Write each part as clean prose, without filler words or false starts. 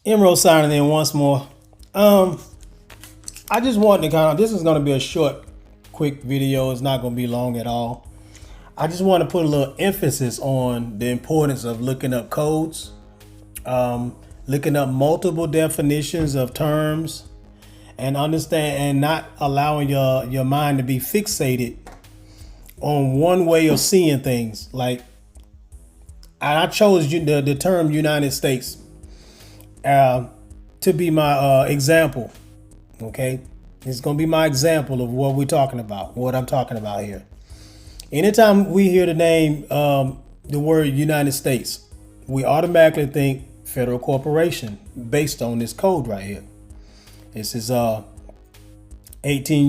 Emerald signing in once more. Um, I just wanted to this is going to be a short, quick video. It's not going to be long at all. I just want to put a little emphasis on the importance of looking up codes, looking up multiple definitions of terms, and understand and not allowing your mind to be fixated on one way of seeing things. Like I chose the term United States to be my example. Okay, it's gonna be my example of what we're talking about, what I'm talking about here. Anytime we hear the name, the word United States, we automatically think federal corporation based on this code right here. This is 18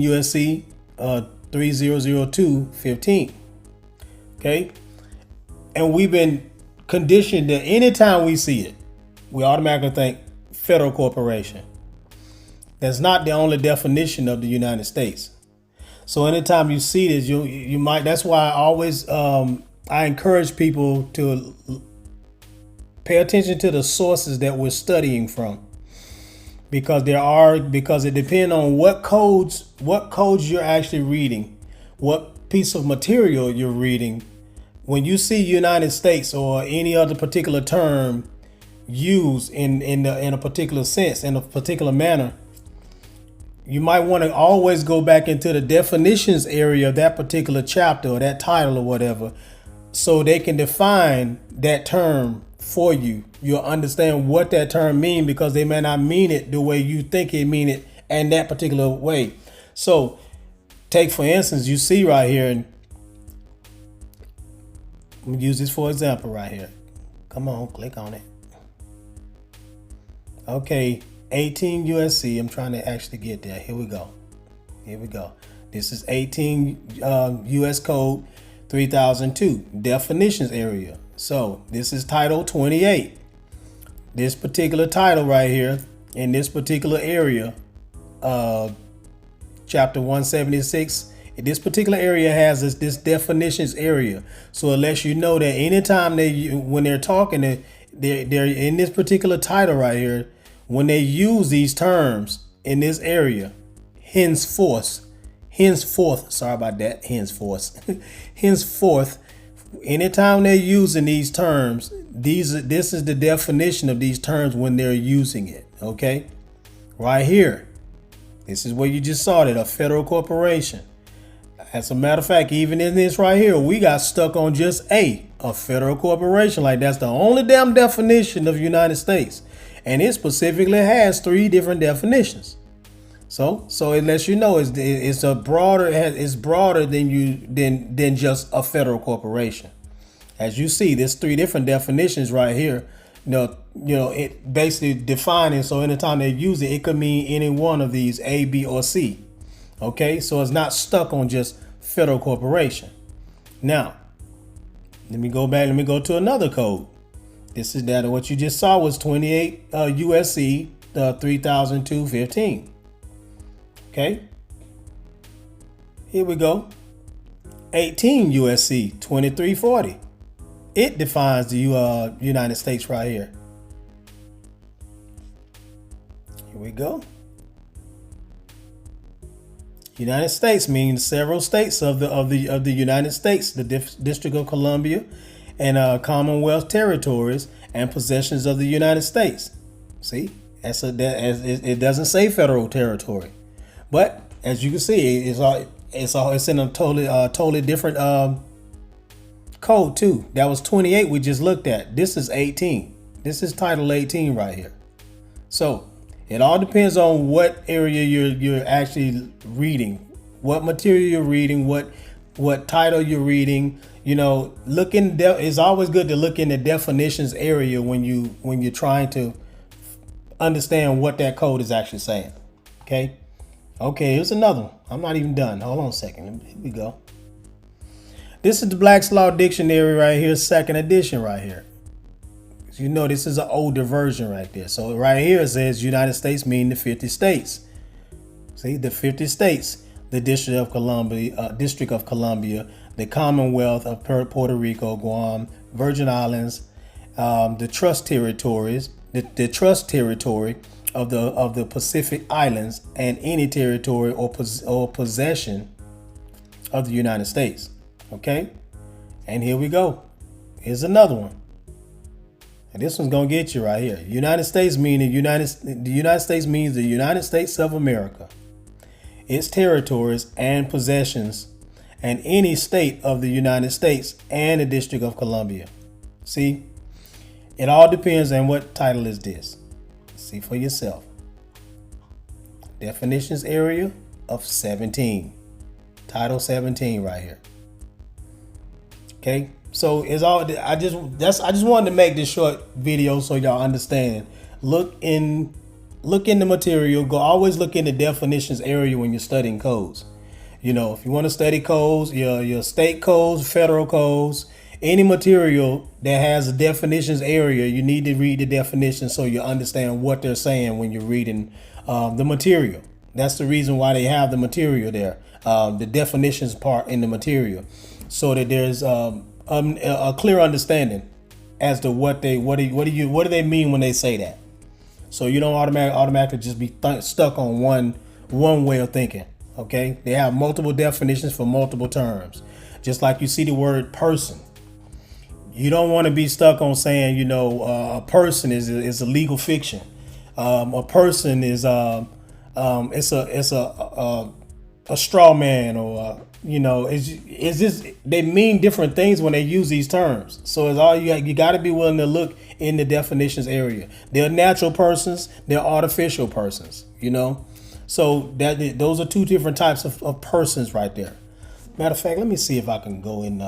USC 3002:15. Okay, and we've been conditioned that anytime we see it, we automatically think federal corporation. That's not the only definition of the United States. So anytime you see this, you might. That's why I always I encourage people to pay attention to the sources that we're studying from, because it depends on what codes you're actually reading, what piece of material you're reading. When you see United States or any other particular term used in a particular sense, in a particular manner, you might want to always go back into the definitions area of that particular chapter or that title or whatever, so they can define that term for you. You'll understand what that term means, because they may not mean it the way you think it mean it in that particular way. So take, for instance, you see right here, and let me use this for example right here. Come on, click on it. Okay, 18 USC. I'm trying to actually get there. Here we go. This is 18 US Code 3002 definitions area. So this is title 28. This particular title right here in this particular area, chapter 176. This particular area has this definitions area. So it lets you know that anytime when they're talking, they're in this particular title right here. When they use these terms in this area, henceforth, sorry about that, henceforth, anytime they're using these terms, this is the definition of these terms when they're using it. Okay, right here, this is where you just saw that, a federal corporation. As a matter of fact, even in this right here, we got stuck on just a federal corporation. Like that's the only damn definition of United States. And it specifically has 3 different definitions. So it lets you know it's broader than just a federal corporation. As you see, there's 3 different definitions right here. You know, it basically defining. So anytime they use it, it could mean any one of these, A, B, or C. Okay, so it's not stuck on just federal corporation. Now, let me go back. Let me go to another code. This is that what you just saw was 28 USC 3002:15. Okay. Here we go. 18 USC 2340. It defines the United States right here. Here we go. United States means several states of the United States, the District of Columbia, and Commonwealth territories and possessions of the United States. See, it doesn't say federal territory, but as you can see, it's in a totally different code too. That was 28 we just looked at. This is 18. This is title 18 right here. So it all depends on what area you're actually reading, what material you're reading, what title you're reading. You know, it's always good to look in the definitions area when you're trying to understand what that code is actually saying. Okay, here's another one. I'm not even done. Hold on a second. Here we go. This is the Black's Law Dictionary right here, 2nd edition right here. You know, this is an older version right there. So right here it says United States mean the 50 states. See, the 50 states, the District of Columbia, the Commonwealth of Puerto Rico, Guam, Virgin Islands, the Trust Territories, the trust territory of the Pacific Islands and any territory or possession of the United States. Okay, and here we go. Here's another one. And this one's gonna get you right here. United States meaning the United States means the United States of America, its territories and possessions, and any state of the United States and the District of Columbia. See, it all depends on what title is this. See for yourself. Definitions area of 17. Title 17 right here. Okay, so it's all. I just wanted to make this short video so y'all understand. Look in the material. Always look in the definitions area when you're studying codes. You know, if you want to study codes, your state codes, federal codes, any material that has a definitions area, you need to read the definition so you understand what they're saying when you're reading the material. That's the reason why they have the material there, the definitions part in the material, so that there's a clear understanding as to what do they mean when they say that. So you don't automatically just be stuck on one way of thinking. Okay, they have multiple definitions for multiple terms. Just like you see the word person. You don't want to be stuck on saying, you know, a person is a legal fiction. A person is it's a straw man, or you know, it's just they mean different things when they use these terms. So it's all you got to be willing to look in the definitions area. They're natural persons, they're artificial persons, you know. So those are two different types of persons right there. Matter of fact, let me see if I can go in.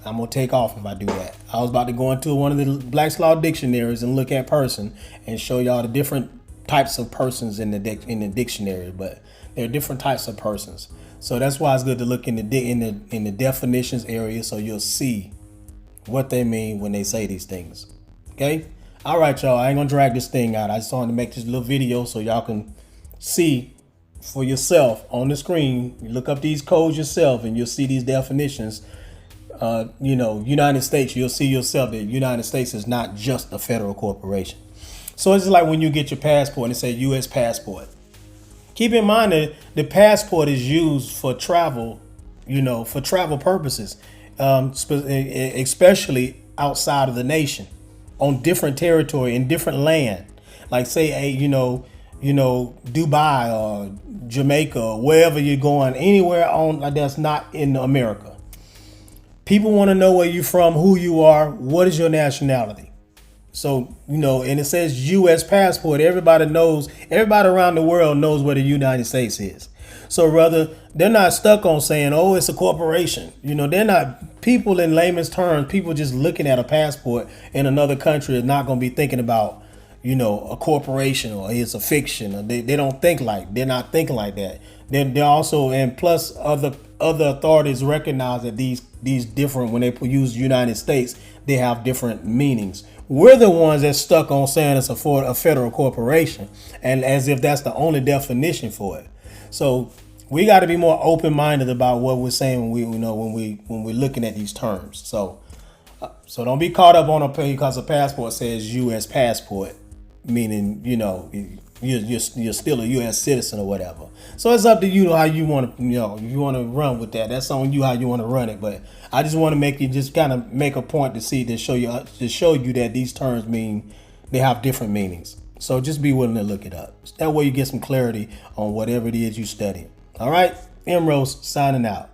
I'm gonna take off if I do that. I was about to go into one of the Black's Law dictionaries and look at person and show y'all the different types of persons in the dictionary, but there are different types of persons. So that's why it's good to look in the definitions area so you'll see what they mean when they say these things. Okay. All right, y'all. I ain't gonna drag this thing out. I just wanted to make this little video so y'all can see for yourself on the screen. You look up these codes yourself and you'll see these definitions. You know, United States, you'll see yourself that United States is not just a federal corporation. So it's just like when you get your passport and it says U.S. passport. Keep in mind that the passport is used for travel, you know, for travel purposes, especially outside of the nation, on different territory, in different land. Like say, you know, Dubai or Jamaica or wherever you're going, anywhere on that's not in America. People want to know where you're from, who you are, what is your nationality. So, you know, and it says U.S. passport. Everybody around the world knows where the United States is. So rather, they're not stuck on saying, oh, it's a corporation. You know, they're not, people in layman's terms, people just looking at a passport in another country are not going to be thinking about, you know, a corporation or it's a fiction. Or they're not thinking like that. They're also, and plus other authorities recognize that these different, when they use United States, they have different meanings. We're the ones that stuck on saying it's a federal corporation, and as if that's the only definition for it. So we got to be more open-minded about what we're saying when we're looking at these terms. So don't be caught up on a page because a passport says U.S. passport, meaning, you know, you're still a U.S. citizen or whatever. So it's up to you how you want to, you know, if you want to run with that. That's on you how you want to run it. But I just want to make you just kind of make a point to show you that these terms mean they have different meanings. So just be willing to look it up. That way you get some clarity on whatever it is you study. All right, M. Rose signing out.